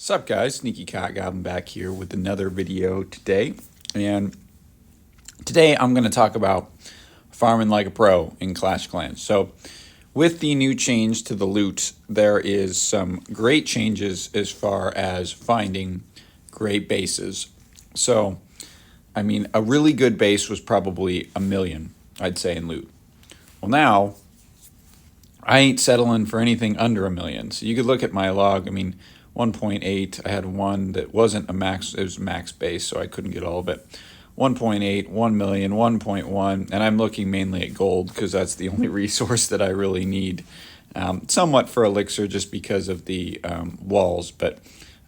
Sup guys, Sneaky Cat Goblin back here with another video today. And today I'm going to talk about farming like a pro in Clash Clans. So with the new change to the loot, there is some great changes as far as finding great bases. So, I mean, a really good base was probably 1,000,000, I'd say, in loot. Well, now I ain't settling for anything under 1,000,000. So you could look at my log. I mean, 1.8, I had one that wasn't a max, it was max base, so I couldn't get all of it. 1.8, 1,000,000, 1.1, and I'm looking mainly at gold because that's the only resource that I really need. Somewhat for elixir just because of the walls, but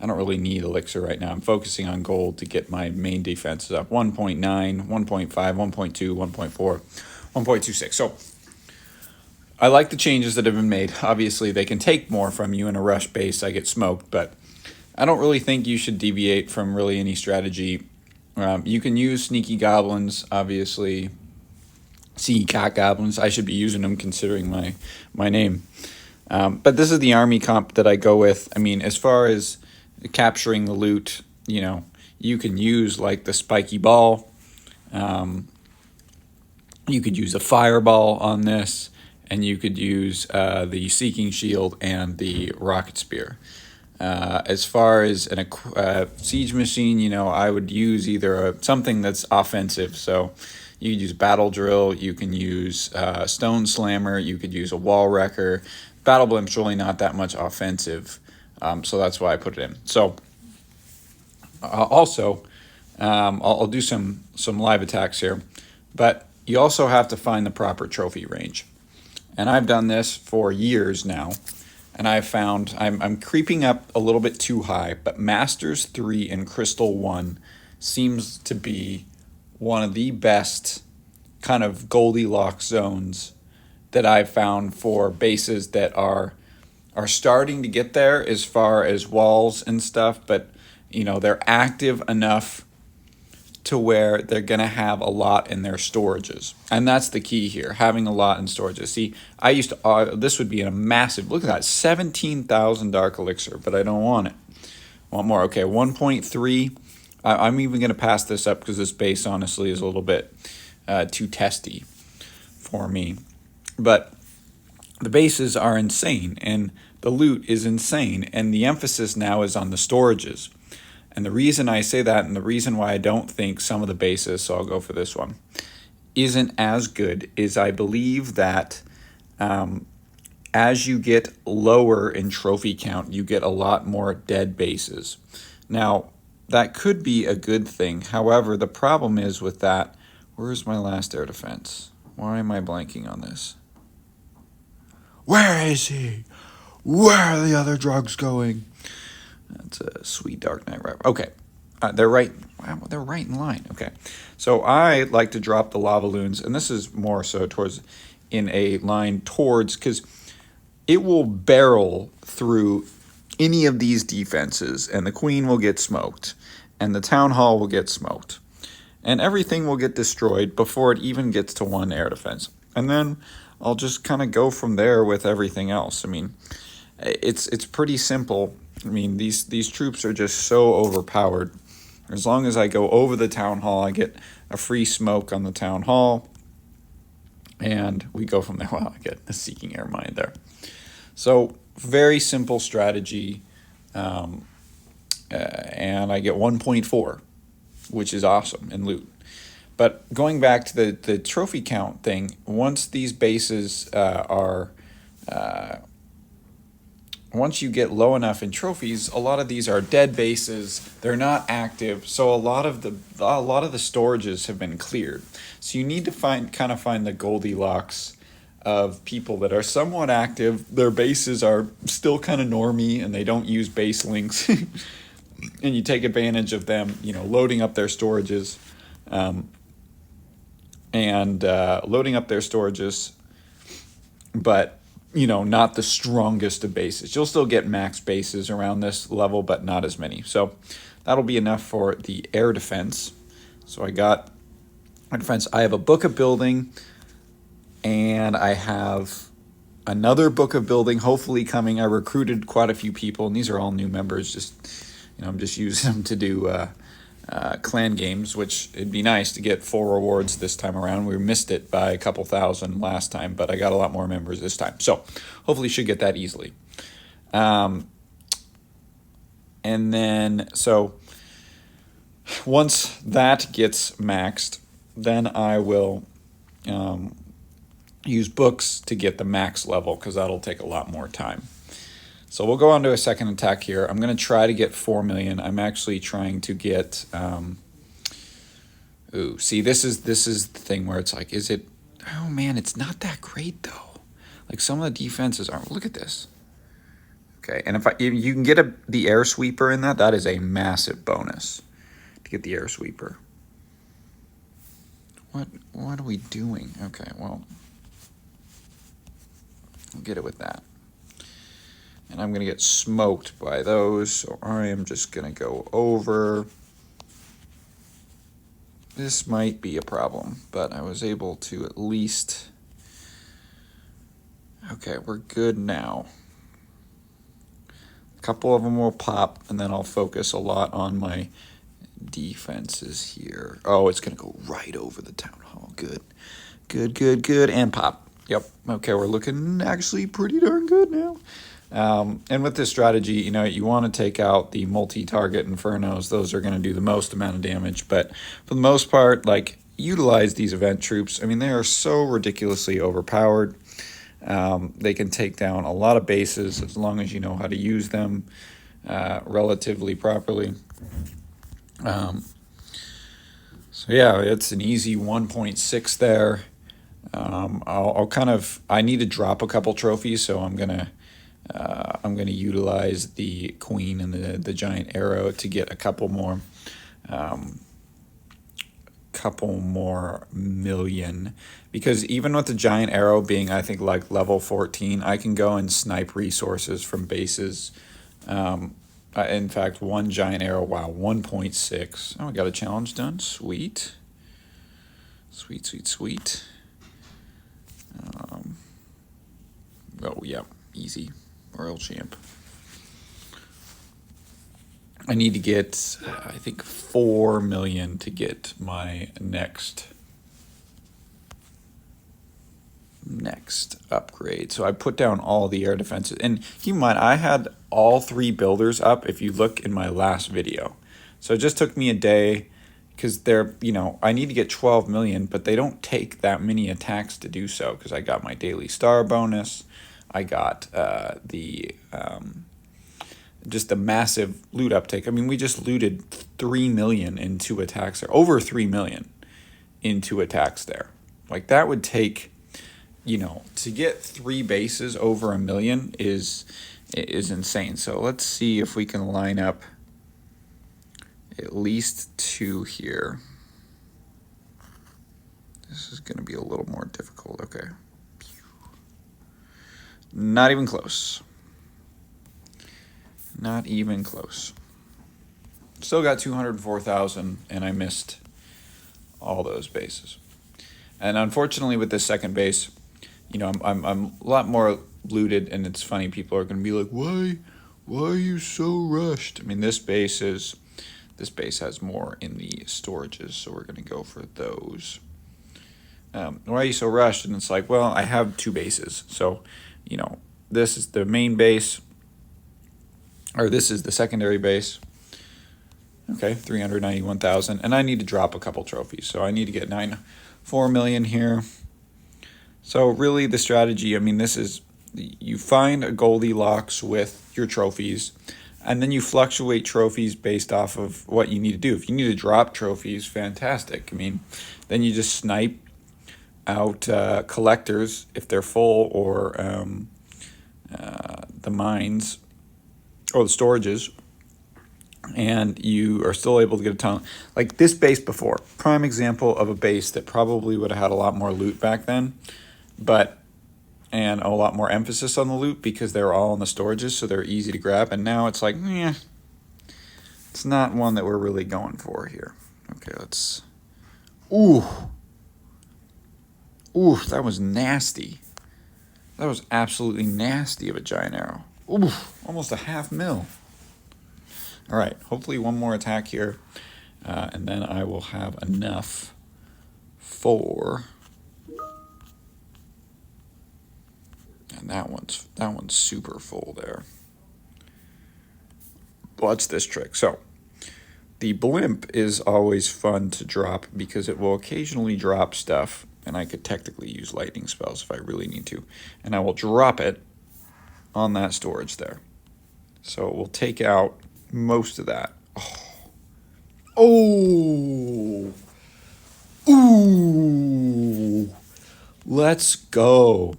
I don't really need elixir right now. I'm focusing on gold to get my main defenses up. 1.9, 1.5, 1.2, 1.4, 1.26. So I like the changes that have been made. Obviously, they can take more from you in a rush base. I get smoked, but I don't really think you should deviate from really any strategy. You can use sneaky goblins, obviously. Sneaky cat goblins. I should be using them considering my name. But this is the army comp that I go with. I mean, as far as capturing the loot, you know, you can use like the spiky ball. You could use a fireball on this. And you could use the Seeking Shield and the Rocket Spear. As far as a siege machine, you know, I would use either something that's offensive. So you could use Battle Drill, you can use Stone Slammer, you could use a Wall Wrecker. Battle Blimp's really not that much offensive, so that's why I put it in. So also, I'll do some live attacks here, but you also have to find the proper trophy range. And I've done this for years now, and I've found I'm creeping up a little bit too high, but Masters 3 and Crystal 1 seems to be one of the best kind of Goldilocks zones that I've found for bases that are starting to get there as far as walls and stuff, but you know, they're active enough to where they're going to have a lot in their storages. And that's the key here, having a lot in storages. See, I used to, this would be a massive, look at that, 17,000 Dark Elixir, but I don't want it. I want more. Okay, 1.3. I'm even going to pass this up because this base honestly is a little bit too testy for me. But the bases are insane, and the loot is insane, and the emphasis now is on the storages. And the reason I say that, and the reason why I don't think some of the bases, so I'll go for this one, isn't as good, is I believe that as you get lower in trophy count, you get a lot more dead bases. Now, that could be a good thing. However, the problem is with that, where's my last air defense? Why am I blanking on this? Where is he? Where are the other drugs going? That's a sweet Dark Knight rap. Okay, they're right. Wow, they're right in line. Okay, so I like to drop the lava loons, and this is more so towards in a line towards, because it will barrel through any of these defenses, and the queen will get smoked, and the town hall will get smoked, and everything will get destroyed before it even gets to one air defense, and then I'll just kind of go from there with everything else. I mean, it's pretty simple. I mean, these troops are just so overpowered. As long as I go over the town hall, I get a free smoke on the town hall, and we go from there. Well, I get a Seeking Air Mine there. So very simple strategy, and I get 1.4, which is awesome in loot. But going back to the trophy count thing, once these bases once you get low enough in trophies, a lot of these are dead bases. They're not active, so a lot of the storages have been cleared. So you need to find the Goldilocks of people that are somewhat active. Their bases are still kind of normie, and they don't use base links. And you take advantage of them, you know, loading up their storages, but you know, not the strongest of bases. You'll still get max bases around this level, but not as many. So that'll be enough for the air defense. So I got air defense. I have a book of building, and I have another book of building hopefully coming. I recruited quite a few people, and these are all new members. Just, I'm just using them to do clan games, which it'd be nice to get full rewards this time around. We missed it by a couple thousand last time, but I got a lot more members this time. So hopefully should get that easily. And then, so once that gets maxed, then I will use books to get the max level, because that'll take a lot more time. So we'll go on to a second attack here. I'm going to try to get 4 million. I'm actually trying to get... see, this is the thing where it's like, is it... Oh, man, it's not that great, though. Like, some of the defenses aren't... Look at this. Okay, and if you can get the air sweeper in that is a massive bonus to get the air sweeper. What are we doing? Okay, well... I'll get it with that. And I'm going to get smoked by those, so I am just going to go over. This might be a problem, but I was able to at least... Okay, we're good now. A couple of them will pop, and then I'll focus a lot on my defenses here. Oh, it's going to go right over the town hall. Good. Good, and pop. Yep. Okay, we're looking actually pretty darn good now. And with this strategy, you want to take out the multi-target infernos. Those are going to do the most amount of damage. But for the most part, like, utilize these event troops. I mean, they are so ridiculously overpowered. They can take down a lot of bases as long as you know how to use them relatively properly. So yeah, it's an easy 1.6 there. I need to drop a couple trophies, so I'm gonna utilize the queen and the giant arrow to get a couple more million, because even with the giant arrow being, I think, like level 14, I can go and snipe resources from bases. In fact, one giant arrow, wow, 1.6. Oh, I got a challenge done. Sweet. Oh, yeah, easy. Royal champ. I need to get, I think, 4 million to get my next upgrade. So I put down all the air defenses. And keep in mind, I had all 3 builders up if you look in my last video. So it just took me a day, because they're, I need to get 12 million, but they don't take that many attacks to do so, because I got my daily star bonus. I got just the massive loot uptake. I mean, we just looted 3 million in 2 attacks there. Over 3 million in 2 attacks there. Like, that would take, to get 3 bases over 1 million is insane. So let's see if we can line up at least 2 here. This is going to be a little more difficult. Okay. Not even close. Not even close. Still got 204,000, and I missed all those bases. And unfortunately, with this second base, I'm a lot more looted, and it's funny. People are going to be like, "Why are you so rushed?" I mean, this base has more in the storages, so we're going to go for those. Why are you so rushed? And it's like, well, I have 2 bases, so this is the main base. Or this is the secondary base. Okay, 391,000. And I need to drop a couple trophies. So I need to get 4 million here. So really the strategy, I mean, this is, you find a Goldilocks with your trophies, and then you fluctuate trophies based off of what you need to do. If you need to drop trophies, fantastic. I mean, then you just snipe out collectors if they're full, or the mines, or the storages, and you are still able to get a ton. Like this base before, prime example of a base that probably would have had a lot more loot back then, and a lot more emphasis on the loot, because they were all in the storages, so they're easy to grab. And now it's like, it's not one that we're really going for here. Okay, let's... Ooh, that was nasty. That was absolutely nasty of a giant arrow. Oof, almost a 500,000. All right, hopefully one more attack here, and then I will have enough for. And that one's super full there. Watch this trick. So the blimp is always fun to drop because it will occasionally drop stuff, and I could technically use lightning spells if I really need to. And I will drop it on that storage there. So it will take out most of that. Oh. Ooh. Let's go.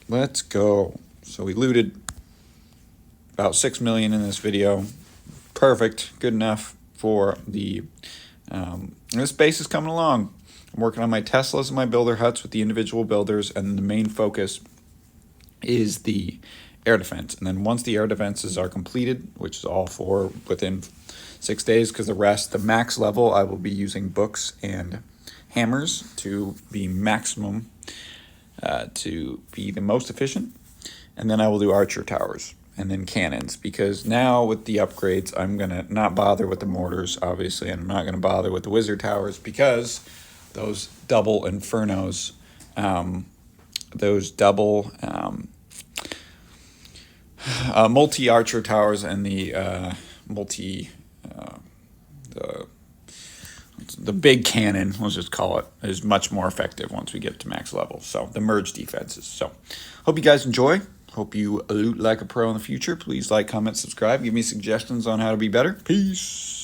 Let's go. So we looted about 6 million in this video. Perfect. Good enough for the this base is coming along. I'm working on my Teslas and my builder huts with the individual builders, and the main focus is the air defense. And then once the air defenses are completed, which is all 4 within 6 days, because the rest, the max level, I will be using books and hammers to be maximum, to be the most efficient. And then I will do archer towers and then cannons, because now with the upgrades, I'm going to not bother with the mortars, obviously, and I'm not going to bother with the wizard towers, because those double infernos, those double multi-archer towers and the the big cannon, let's just call it, is much more effective once we get to max level. So the merge defenses. So hope you guys enjoy. Hope you loot like a pro in the future. Please like, comment, subscribe. Give me suggestions on how to be better. Peace.